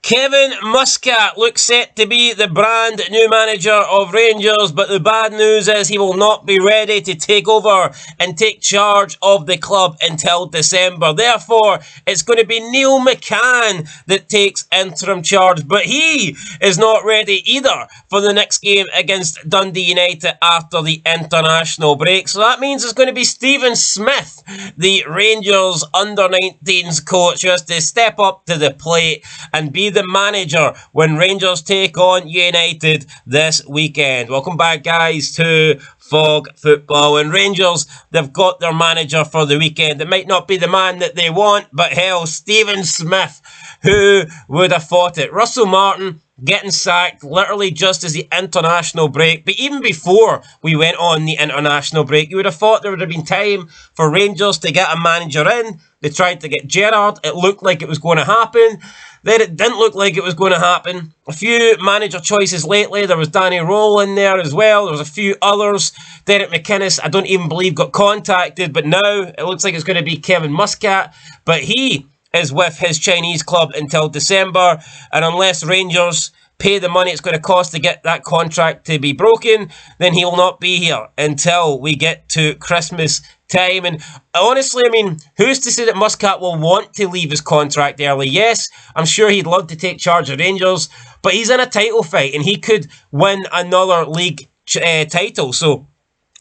Kevin Muscat looks set to be the brand new manager of Rangers, but the bad news is he will not be ready to take over and take charge of the club until December. Therefore, it's going to be Neil McCann that takes interim charge, but he is not ready either for the next game against Dundee United after the international break. So that means it's going to be Stephen Smith, the Rangers under-19s coach, who has to step up to the plate and be the manager when Rangers take on United this weekend. Welcome back, guys, to Fog Football. And Rangers, they've got their manager for the weekend. It might not be the man that they want, but hell, Stephen Smith, who would have thought it? Russell Martin getting sacked literally just as the international break. But even before we went on the international break, you would have thought there would have been time for Rangers to get a manager in. They tried to get Gerrard. It looked like it was going to happen. Then it didn't look like it was going to happen. A few manager choices lately. There was Danny Roll in there as well. There was a few others. Derek McInnes, I don't even believe, got contacted. But now it looks like it's going to be Kevin Muscat. But he is with his Chinese club until December. And unless Rangers pay the money it's going to cost to get that contract to be broken, then he will not be here until we get to Christmas time. And honestly, I mean, who's to say that Muscat will want to leave his contract early? Yes, I'm sure he'd love to take charge of Rangers, but he's in a title fight and he could win another league title. So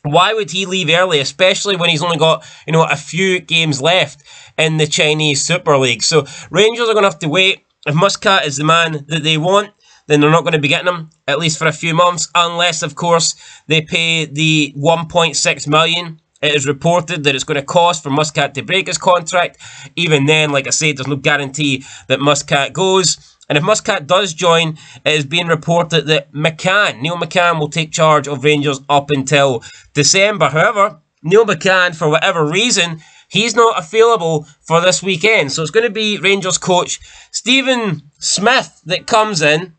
why would he leave early, especially when he's only got, a few games left in the Chinese Super League? So Rangers are going to have to wait. If Muscat is the man that they want, then they're not going to be getting him, at least for a few months, unless, of course, they pay the $1.6 million. It is reported that it's going to cost for Muscat to break his contract. Even then, like I said, there's no guarantee that Muscat goes. And if Muscat does join, it is being reported that Neil McCann, will take charge of Rangers up until December. However, Neil McCann, for whatever reason, he's not available for this weekend. So it's going to be Rangers coach Stephen Smith that comes in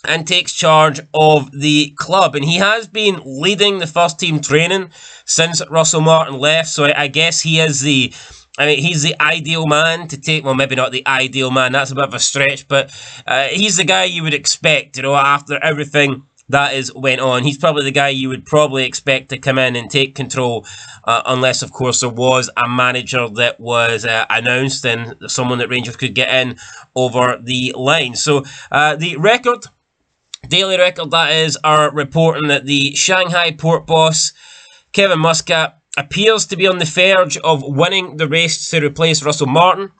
and takes charge of the club. And he has been leading the first team training since Russell Martin left. So I guess he is he's the ideal man to take, well, maybe not the ideal man, that's a bit of a stretch, but he's the guy you would expect, after everything that is went on. He's probably the guy you would probably expect to come in and take control, unless, of course, there was a manager that was announced and someone that Rangers could get in over the line. So the Daily Record, that is, are reporting that the Shanghai port boss, Kevin Muscat, appears to be on the verge of winning the race to replace Russell Martin.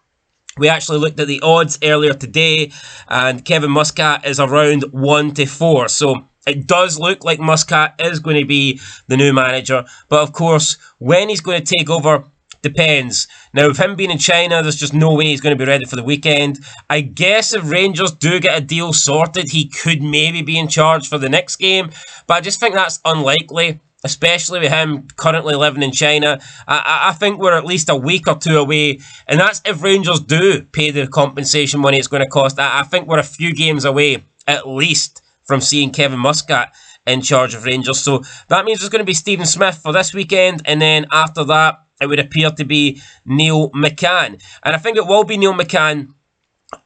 We actually looked at the odds earlier today, and Kevin Muscat is around 1-4. So it does look like Muscat is going to be the new manager. But of course, when he's going to take over depends. Now, with him being in China, there's just no way he's going to be ready for the weekend. I guess if Rangers do get a deal sorted, he could maybe be in charge for the next game. But I just think that's unlikely, especially with him currently living in China. I think we're at least a week or two away, and that's if Rangers do pay the compensation money it's going to cost. I think we're a few games away, at least, from seeing Kevin Muscat in charge of Rangers. So that means there's going to be Stephen Smith for this weekend, and then after that, it would appear to be Neil McCann. And I think it will be Neil McCann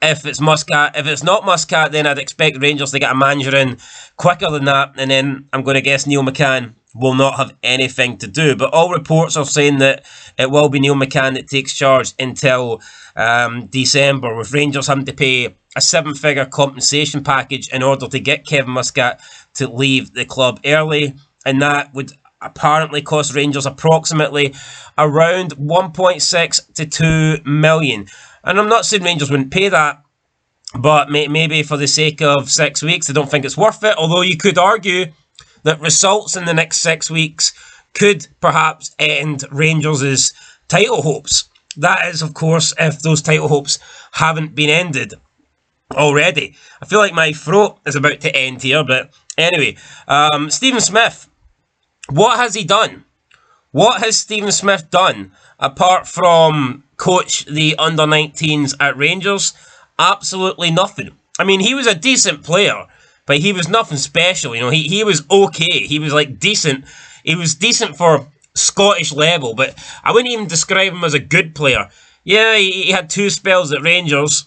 if it's Muscat. If it's not Muscat, then I'd expect Rangers to get a manager in quicker than that, and then I'm going to guess Neil McCann will not have anything to do. But all reports are saying that it will be Neil McCann that takes charge until December, with Rangers having to pay a 7-figure compensation package in order to get Kevin Muscat to leave the club early. And that would apparently cost Rangers approximately around 1.6 to 2 million. And I'm not saying Rangers wouldn't pay that, but maybe for the sake of 6 weeks, I don't think it's worth it. Although you could argue that results in the next 6 weeks could perhaps end Rangers' title hopes. That is, of course, if those title hopes haven't been ended already. I feel like my throat is about to end here, but anyway, Stephen Smith, what has he done? What has Stephen Smith done apart from coach the under-19s at Rangers? Absolutely nothing. I mean, he was a decent player, but he was nothing special. He was okay. He was like decent. He was decent for Scottish level, but I wouldn't even describe him as a good player. Yeah, he had 2 spells at Rangers,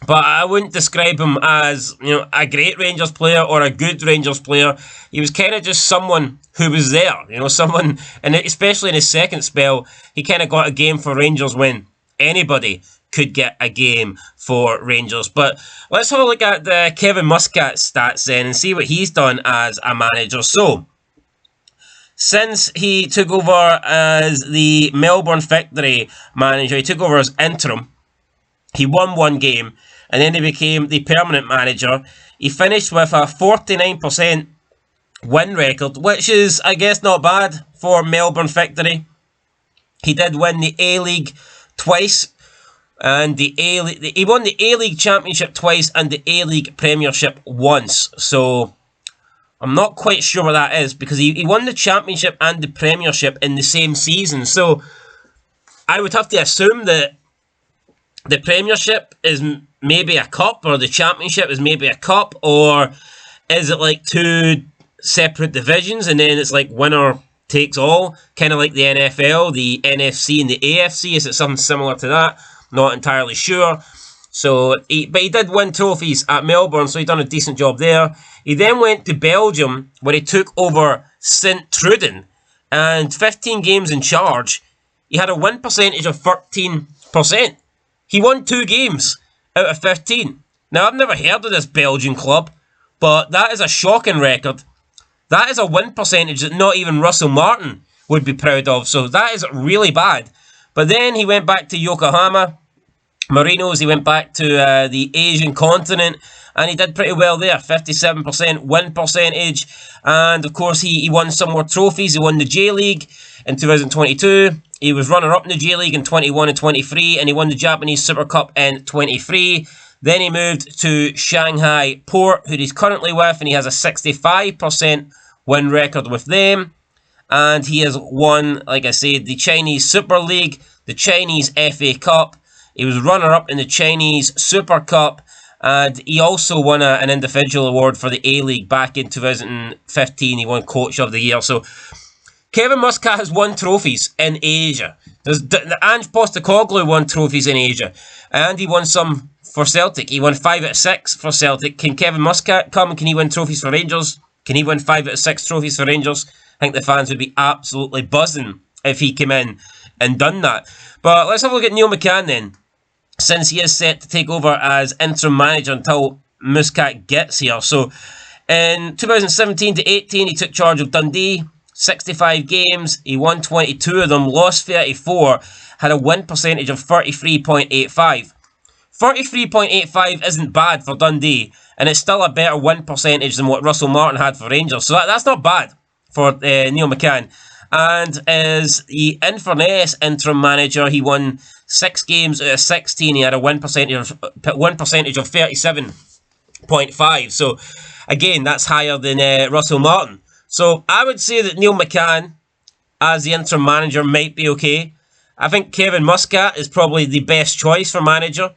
but I wouldn't describe him as, a great Rangers player or a good Rangers player. He was kind of just someone who was there, someone, and especially in his second spell, he kind of got a game for Rangers when anybody could get a game for Rangers. But let's have a look at the Kevin Muscat stats then and see what he's done as a manager. So, since he took over as the Melbourne Victory manager, he took over as interim. He won one game, and then he became the permanent manager. He finished with a 49% win record, which is, I guess, not bad for Melbourne Victory. He did win the A-League twice, and he won the A-League Championship twice and the A-League Premiership once. So, I'm not quite sure what that is, because he won the Championship and the Premiership in the same season. So, I would have to assume that the Premiership is maybe a cup, or the Championship is maybe a cup, or is it like two separate divisions and then it's like winner takes all, kind of like the NFL, the NFC and the AFC? Is it something similar to that? Not entirely sure. So, but he did win trophies at Melbourne, so he done a decent job there. He then went to Belgium, where he took over St. Truden, and 15 games in charge, he had a win percentage of 13%. He won 2 games out of 15. Now, I've never heard of this Belgian club, but that is a shocking record. That is a win percentage that not even Russell Martin would be proud of, so that is really bad. But then he went back to Yokohama Marinos, he went back to the Asian continent, and he did pretty well there, 57% win percentage, and of course he won some more trophies. He won the J-League in 2022, he was runner-up in the J-League in 21 and 23, and he won the Japanese Super Cup in 23. Then he moved to Shanghai Port, who he's currently with, and he has a 65% win record with them. And he has won, like I said, the Chinese Super League, the Chinese FA Cup. He was runner-up in the Chinese Super Cup, and he also won an individual award for the A-League back in 2015. He won Coach of the Year. So, Kevin Muscat has won trophies in Asia. Ange Postecoglou won trophies in Asia, and he won some for Celtic. He won 5 out of 6 for Celtic. Can Kevin Muscat come? Can he win trophies for Rangers? Can he win 5 out of 6 trophies for Rangers? I think the fans would be absolutely buzzing if he came in and done that. But let's have a look at Neil McCann then, since he is set to take over as interim manager until Muscat gets here. So, in 2017 to 18, he took charge of Dundee. 65 games, he won 22 of them, lost 34, had a win percentage of 33.85. 33.85 isn't bad for Dundee, and it's still a better win percentage than what Russell Martin had for Rangers. So that's not bad for Neil McCann. And as the Inverness interim manager, he won 6 games out of 16. He had a win percentage of 37.5. So again, that's higher than Russell Martin. So I would say that Neil McCann as the interim manager might be okay. I think Kevin Muscat is probably the best choice for manager.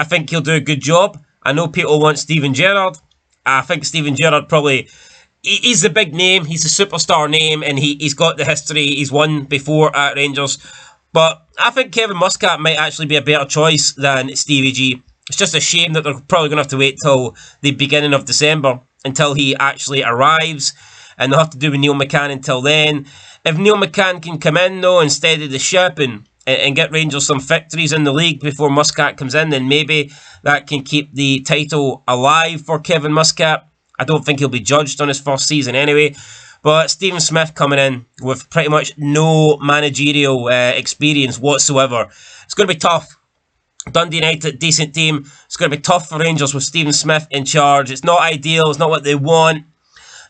I think he'll do a good job. I know people want Steven Gerrard. I think Steven Gerrard probably, he's the big name, he's a superstar name, and he's got the history, he's won before at Rangers. But I think Kevin Muscat might actually be a better choice than Stevie G. It's just a shame that they're probably going to have to wait till the beginning of December until he actually arrives, and they'll have to do with Neil McCann until then. If Neil McCann can come in though and steady the ship and get Rangers some victories in the league before Muscat comes in, then maybe that can keep the title alive for Kevin Muscat. I don't think he'll be judged on his first season anyway. But Stephen Smith coming in with pretty much no managerial experience whatsoever. It's going to be tough. Dundee United, decent team. It's going to be tough for Rangers with Stephen Smith in charge. It's not ideal. It's not what they want.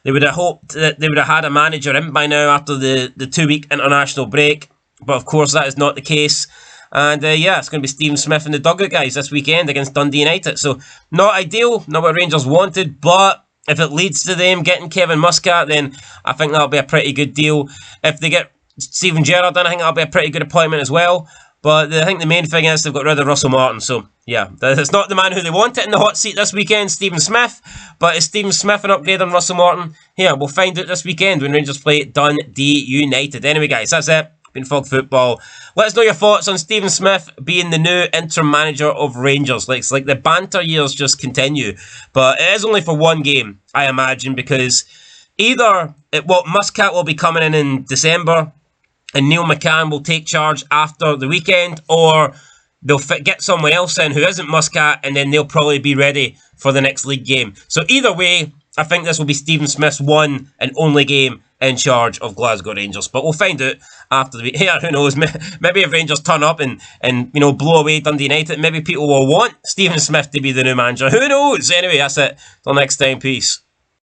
They would have hoped that they would have had a manager in by now after the 2-week international break. But of course that is not the case. And yeah, it's going to be Stephen Smith and the dugout guys this weekend against Dundee United. So not ideal, not what Rangers wanted, but if it leads to them getting Kevin Muscat, then I think that'll be a pretty good deal. If they get Steven Gerrard, then I think that'll be a pretty good appointment as well. But I think the main thing is they've got rid of Russell Martin. So yeah, it's not the man who they wanted in the hot seat this weekend, Stephen Smith. But is Stephen Smith an upgrade on Russell Martin? Yeah, we'll find out this weekend when Rangers play Dundee United. Anyway guys, that's it. Been Fog Football. Let us know your thoughts on Stephen Smith being the new interim manager of Rangers. It's like the banter years just continue. But it is only for one game, I imagine, because either Muscat will be coming in December and Neil McCann will take charge after the weekend, or they'll get someone else in who isn't Muscat, and then they'll probably be ready for the next league game. So either way, I think this will be Stephen Smith's one and only game in charge of Glasgow Rangers. But we'll find out after the week. Yeah, who knows? Maybe if Rangers turn up and blow away Dundee United, maybe people will want Stephen Smith to be the new manager. Who knows? Anyway, that's it. Till next time, peace.